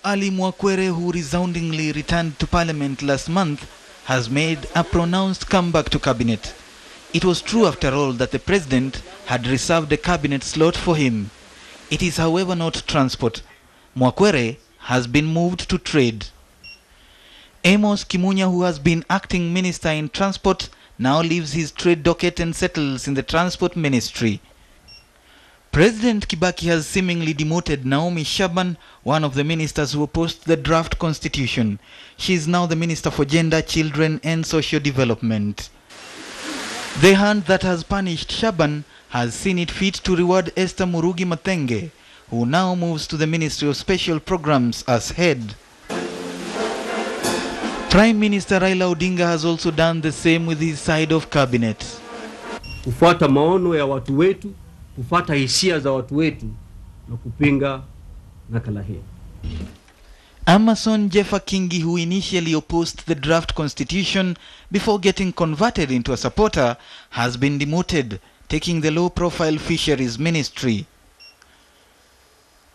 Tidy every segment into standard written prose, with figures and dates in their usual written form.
Ali Mwakwere, who resoundingly returned to Parliament last month, has made a pronounced comeback to Cabinet. It was true, after all, that the President had reserved a Cabinet slot for him. It is, however, not transport. Mwakwere has been moved to trade. Amos Kimunya, who has been acting Minister in Transport, now leaves his trade docket and settles in the Transport Ministry. President Kibaki has seemingly demoted Naomi Shaban, one of the ministers who opposed the draft constitution. She is now the Minister for Gender, Children and Social Development. The hand that has punished Shaban has seen it fit to reward Esther Murugi Mathenge, who now moves to the Ministry of Special Programs as head. Prime Minister Raila Odinga has also done the same with his side of cabinet. Kufuata maono ya watu wetu, kufuata hisia za watu wetu na kupinga nakala hii. Amason Jeffa Kingi, who initially opposed the draft constitution before getting converted into a supporter, has been demoted, taking the low-profile fisheries ministry.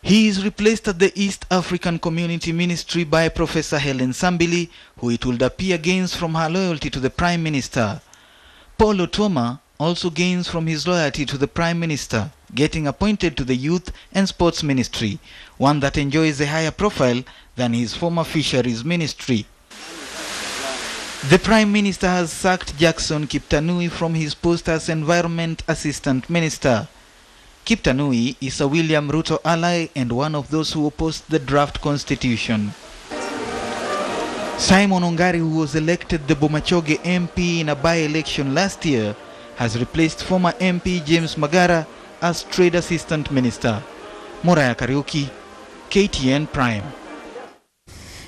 He is replaced at the East African Community Ministry by Professor Helen Sambili, who it would appear gains from her loyalty to the Prime Minister. Paul Otuoma also gains from his loyalty to the Prime Minister, getting appointed to the Youth and Sports Ministry, one that enjoys a higher profile than his former Fisheries Ministry. The Prime Minister has sacked Jackson Kiptanui from his post as Environment Assistant Minister. Kiptanui is a William Ruto ally and one of those who opposed the draft constitution. Simon Ongari, who was elected the Bomachoge MP in a by-election last year, has replaced former MP James Magara as Trade Assistant Minister. Moraya Kariuki, KTN Prime.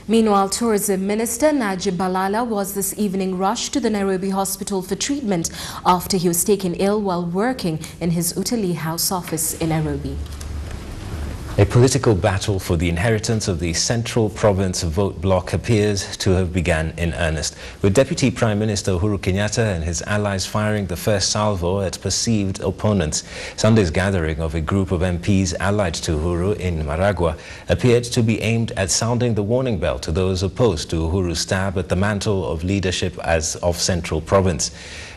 Meanwhile, Tourism Minister Najib Balala was this evening rushed to the Nairobi hospital for treatment after he was taken ill while working in his Utalii House office in Nairobi. A political battle for the inheritance of the Central Province vote bloc appears to have begun in earnest, with Deputy Prime Minister Uhuru Kenyatta and his allies firing the first salvo at perceived opponents. Sunday's gathering of a group of MPs allied to Uhuru in Maragua appeared to be aimed at sounding the warning bell to those opposed to Uhuru's stab at the mantle of leadership as of Central Province.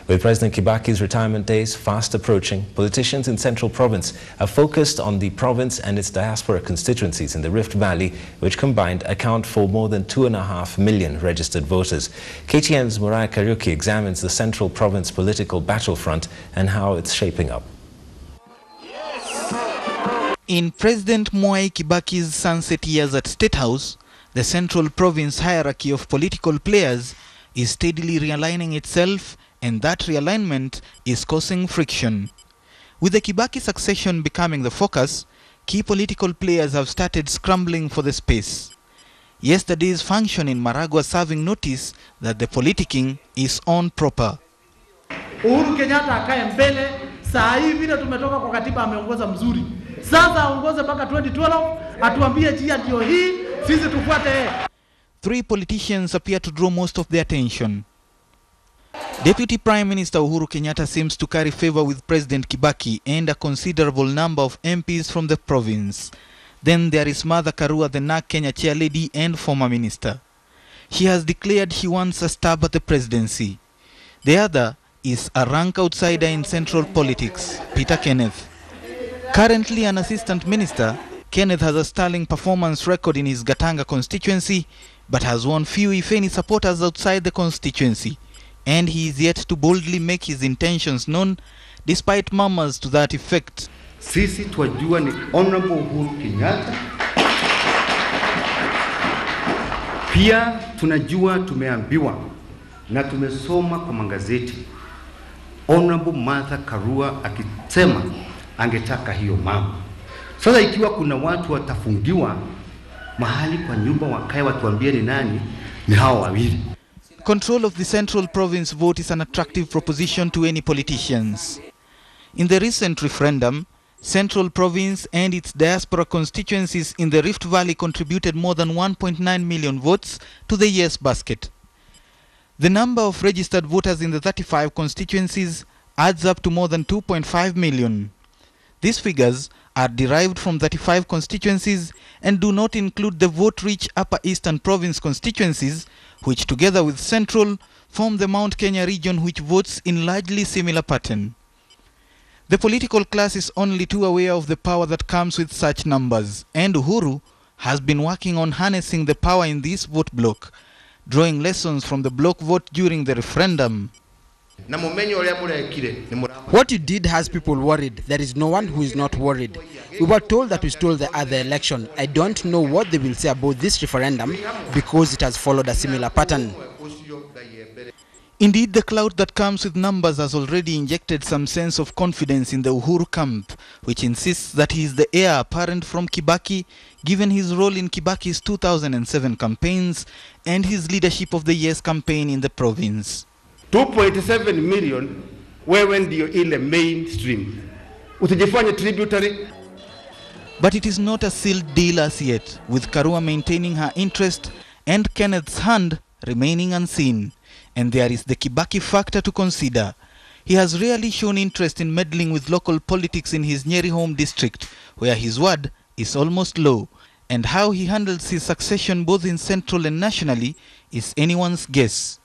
With President Kibaki's retirement days fast approaching, politicians in Central Province are focused on the province and its diaspora constituencies in the Rift Valley, which combined account for more than 2.5 million registered voters. KTN's Moraya Kariuki examines the Central Province political battlefront and how it's shaping up. In President Mwai Kibaki's sunset years at State House, the Central Province hierarchy of political players is steadily realigning itself, and that realignment is causing friction. With the Kibaki succession becoming the focus, key political players have started scrambling for the space. Yesterday's function in Maragua serving notice that the politicking is on proper. Uhuru Kenyatta akae mbele, saa hii vile tumetoka kwa katiba ameongoza mzuri. Sasa aongoze mpaka 2012, atuambie njia ndio hii, sisi tufuate. Three politicians appear to draw most of the attention. Deputy Prime Minister Uhuru Kenyatta seems to carry favor with President Kibaki and a considerable number of MPs from the province. Then there is Martha Karua, the NARC Kenya chairlady and former minister. She has declared she wants a stab at the presidency. The other is a rank outsider in central politics, Peter Kenneth. Currently an assistant minister, Kenneth has a sterling performance record in his Gatanga constituency, but has won few if any supporters outside the constituency. And he is yet to boldly make his intentions known, despite murmurs to that effect. Sisi twajua ni Honorable Uhuru Kenyatta. Pia tunajua, tumeambiwa na tumesoma kwa magazeti Honorable Martha Karua akisema angetaka hiyo mambo. Sasa ikiwa kuna watu watafungiwa mahali kwa nyumba, wakae watuambie ni nani, ni hao wawili. Control of the Central Province vote is an attractive proposition to any politicians. In the recent referendum, Central Province and its diaspora constituencies in the Rift Valley contributed more than 1.9 million votes to the yes basket. The number of registered voters in the 35 constituencies adds up to more than 2.5 million. These figures are derived from 35 constituencies and do not include the vote-rich Upper Eastern Province constituencies, which together with Central form the Mount Kenya region, which votes in largely similar pattern. The political class is only too aware of the power that comes with such numbers, and Uhuru has been working on harnessing the power in this vote block, drawing lessons from the block vote during the referendum. What you did has people worried. There is no one who is not worried. We were told that we stole the other election. I don't know what they will say about this referendum because it has followed a similar pattern. Indeed, the clout that comes with numbers has already injected some sense of confidence in the Uhuru camp, which insists that he is the heir apparent from Kibaki, given his role in Kibaki's 2007 campaigns and his leadership of the Yes campaign in the province. 2.7 million wewe ndio ile mainstream. Utajifanya tributary. But it is not a sealed deal as yet, with Karua maintaining her interest and Kenneth's hand remaining unseen. And there is the Kibaki factor to consider. He has rarely shown interest in meddling with local politics in his Nyeri home district, where his word is almost law. And how he handles his succession both in central and nationally is anyone's guess.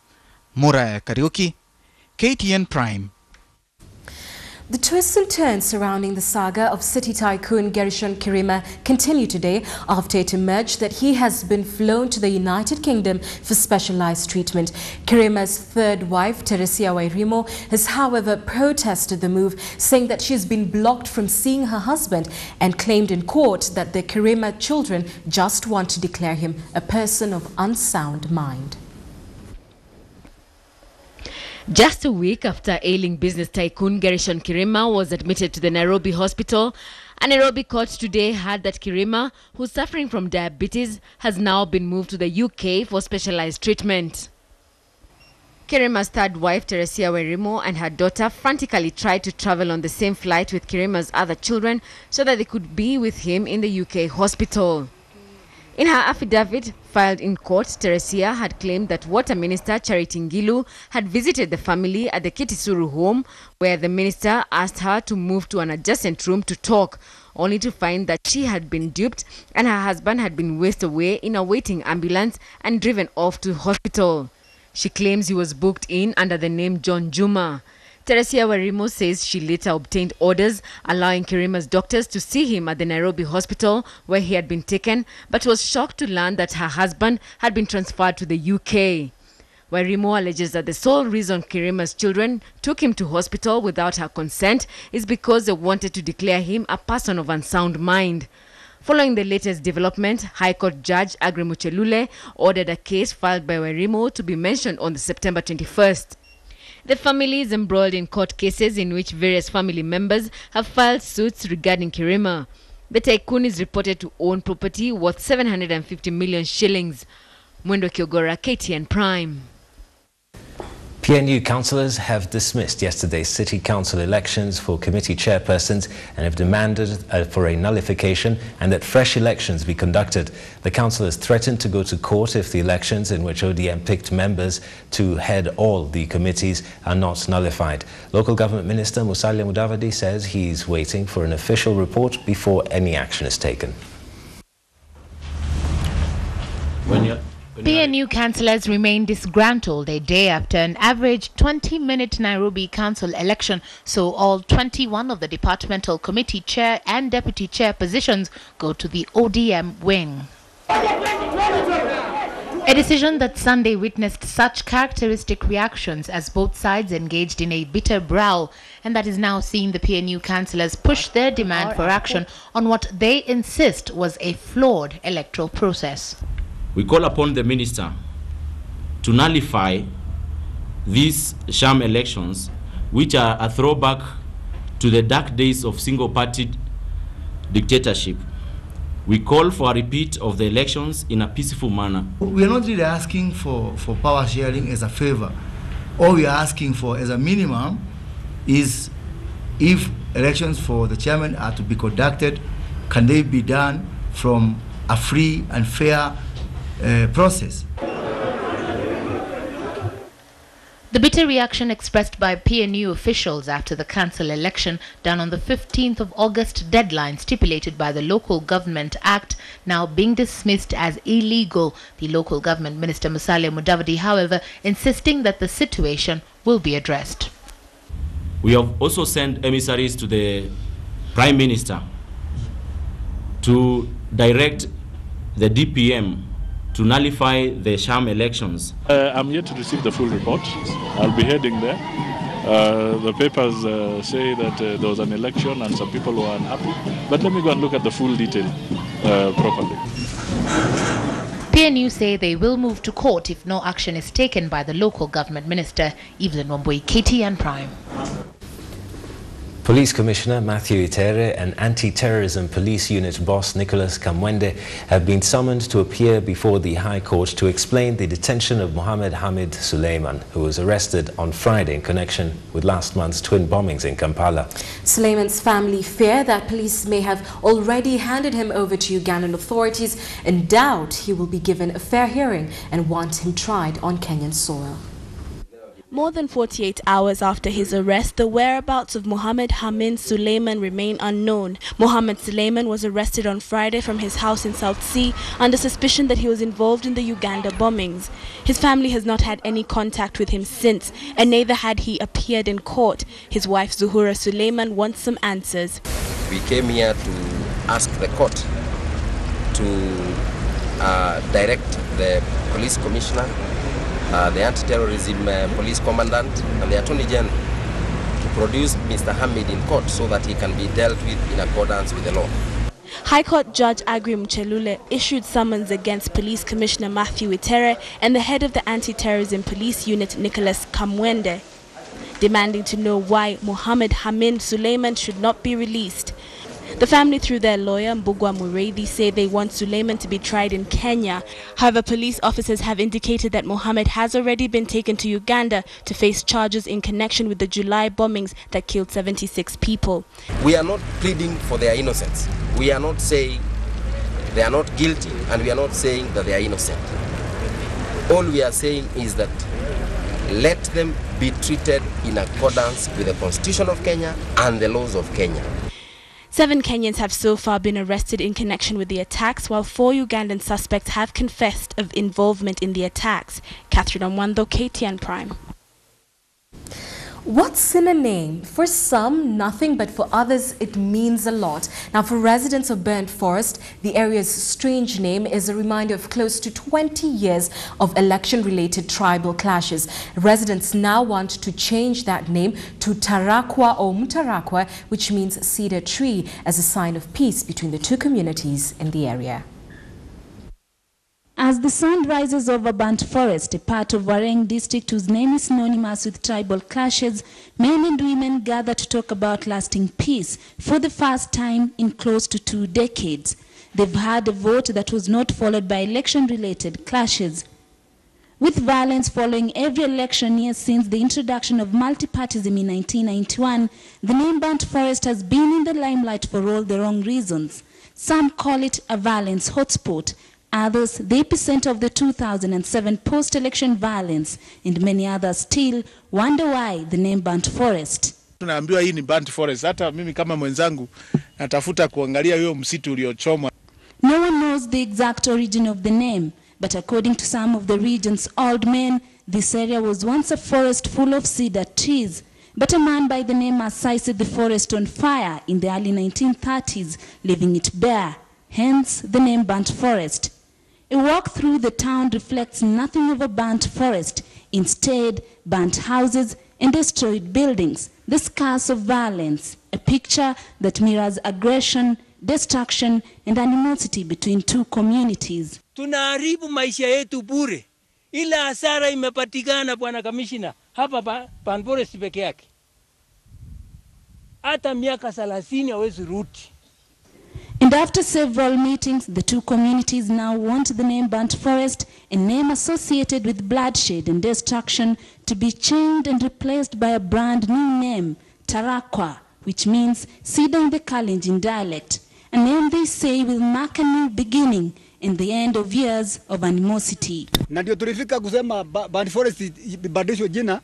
Moraya Kariuki, KTN Prime. The twists and turns surrounding the saga of city tycoon Gershon Kirima continue today after it emerged that he has been flown to the United Kingdom for specialized treatment. Kirima's third wife, Teresia Wairimo, has however protested the move, saying that she has been blocked from seeing her husband and claimed in court that the Kirima children just want to declare him a person of unsound mind. Just a week after ailing business tycoon Gershon Kirima was admitted to the Nairobi hospital, a Nairobi court today heard that Kirima, who's suffering from diabetes, has now been moved to the UK for specialized treatment. Kirima's third wife, Teresia Wairimo, and her daughter frantically tried to travel on the same flight with Kirima's other children so that they could be with him in the UK hospital. In her affidavit filed in court, Teresia had claimed that Water Minister Charity Ngilu had visited the family at the Kitisuru home, where the minister asked her to move to an adjacent room to talk, only to find that she had been duped and her husband had been whisked away in a waiting ambulance and driven off to hospital. She claims he was booked in under the name John Juma. Teresia Wairimo says she later obtained orders allowing Kirima's doctors to see him at the Nairobi hospital where he had been taken, but was shocked to learn that her husband had been transferred to the UK. Wairimo alleges that the sole reason Kirima's children took him to hospital without her consent is because they wanted to declare him a person of unsound mind. Following the latest development, High Court Judge Aggrey Muchelule ordered a case filed by Wairimo to be mentioned on the September 21st. The family is embroiled in court cases in which various family members have filed suits regarding Kirima. The tycoon is reported to own property worth 750 million shillings. Mwendo Kiogora, KTN Prime. PNU councillors have dismissed yesterday's city council elections for committee chairpersons and have demanded for a nullification and that fresh elections be conducted. The councillors threatened to go to court if the elections in which ODM picked members to head all the committees are not nullified. Local Government Minister Musalia Mudavadi says he's waiting for an official report before any action is taken. PNU councillors remain disgruntled a day after an average 20-minute Nairobi council election saw all 21 of the departmental committee chair and deputy chair positions go to the ODM wing. A decision that Sunday witnessed such characteristic reactions as both sides engaged in a bitter brawl, and that is now seeing the PNU councillors push their demand for action on what they insist was a flawed electoral process. We call upon the minister to nullify these sham elections, which are a throwback to the dark days of single-party dictatorship. We call for a repeat of the elections in a peaceful manner. We are not really asking for power sharing as a favor. All we are asking for as a minimum is if elections for the chairman are to be conducted, can they be done from a free and fair process. The bitter reaction expressed by PNU officials after the council election done on the 15th of August deadline stipulated by the Local Government Act now being dismissed as illegal. The Local Government Minister Musalia Mudavadi, however, insisting that the situation will be addressed. We have also sent emissaries to the Prime Minister to direct the DPM to nullify the sham elections. I'm yet to receive the full report. I'll be heading there. The papers say that there was an election and some people were unhappy. But let me go and look at the full detail properly. PNU say they will move to court if no action is taken by the Local Government Minister, Evelyn Wambui, KTN Prime. Police Commissioner Matthew Itere and Anti-Terrorism Police Unit boss Nicholas Kamwende have been summoned to appear before the High Court to explain the detention of Mohammed Hamid Suleiman, who was arrested on Friday in connection with last month's twin bombings in Kampala. Suleiman's family fear that police may have already handed him over to Ugandan authorities and doubt he will be given a fair hearing and want him tried on Kenyan soil. More than 48 hours after his arrest, the whereabouts of Mohammed Hamid Suleiman remain unknown. Mohammed Suleiman was arrested on Friday from his house in South Sea under suspicion that he was involved in the Uganda bombings. His family has not had any contact with him since, and neither had he appeared in court. His wife Zuhura Suleiman wants some answers. We came here to ask the court to direct the police commissioner, the anti-terrorism police commandant and the attorney general to produce Mr. Hamid in court so that he can be dealt with in accordance with the law. High Court Judge Agri Mchelule issued summons against Police Commissioner Matthew Itere and the head of the Anti-Terrorism Police Unit Nicholas Kamwende, demanding to know why Mohammed Hamid Suleiman should not be released. The family, through their lawyer Mbugua Muredi, say they want Suleiman to be tried in Kenya. However, police officers have indicated that Mohammed has already been taken to Uganda to face charges in connection with the July bombings that killed 76 people. We are not pleading for their innocence. We are not saying they are not guilty, and we are not saying that they are innocent. All we are saying is that let them be treated in accordance with the Constitution of Kenya and the laws of Kenya. 7 Kenyans have so far been arrested in connection with the attacks, while 4 Ugandan suspects have confessed of involvement in the attacks. Catherine Omwando, KTN Prime. What's in a name? For some, nothing, but for others, it means a lot. Now, for residents of Burnt Forest, the area's strange name is a reminder of close to 20 years of election-related tribal clashes. Residents now want to change that name to Tarakwa or Mtarakwa, which means cedar tree, as a sign of peace between the two communities in the area. As the sun rises over Burnt Forest, a part of Wareng district whose name is synonymous with tribal clashes, men and women gather to talk about lasting peace for the first time in close to 2 decades. They've had a vote that was not followed by election-related clashes. With violence following every election year since the introduction of multipartyism in 1991, the name Burnt Forest has been in the limelight for all the wrong reasons. Some call it a violence hotspot, others the epicenter of the 2007 post-election violence, and many others still wonder why the name Burnt Forest. Tunaambiwa hii ni Burnt Forest. Hata mimi kama mwenzangu natafuta kuangalia hiyo msitu uliochomwa. No one knows the exact origin of the name, but according to some of the region's old men, this area was once a forest full of cedar trees. But a man by the name Masai set the forest on fire in the early 1930s, leaving it bare, hence the name Burnt Forest. A walk through the town reflects nothing of a burnt forest. Instead, burnt houses and destroyed buildings, the scars of violence, a picture that mirrors aggression, destruction, and animosity between two communities. Tunaharibu maisha yetu bure. Ila hasara imepatikana, Bwana Kamishina, hapa Burnt Forest peke yake. Hata miaka 30 hawezi rudi. And after several meetings, the two communities now want the name Burnt Forest, a name associated with bloodshed and destruction, to be changed and replaced by a brand new name, Tarakwa, which means cedar in the Kalenjin dialect, a name they say will mark a new beginning and the end of years of animosity. Na ndio tulifika kusema Band Forest ibadilishwe jina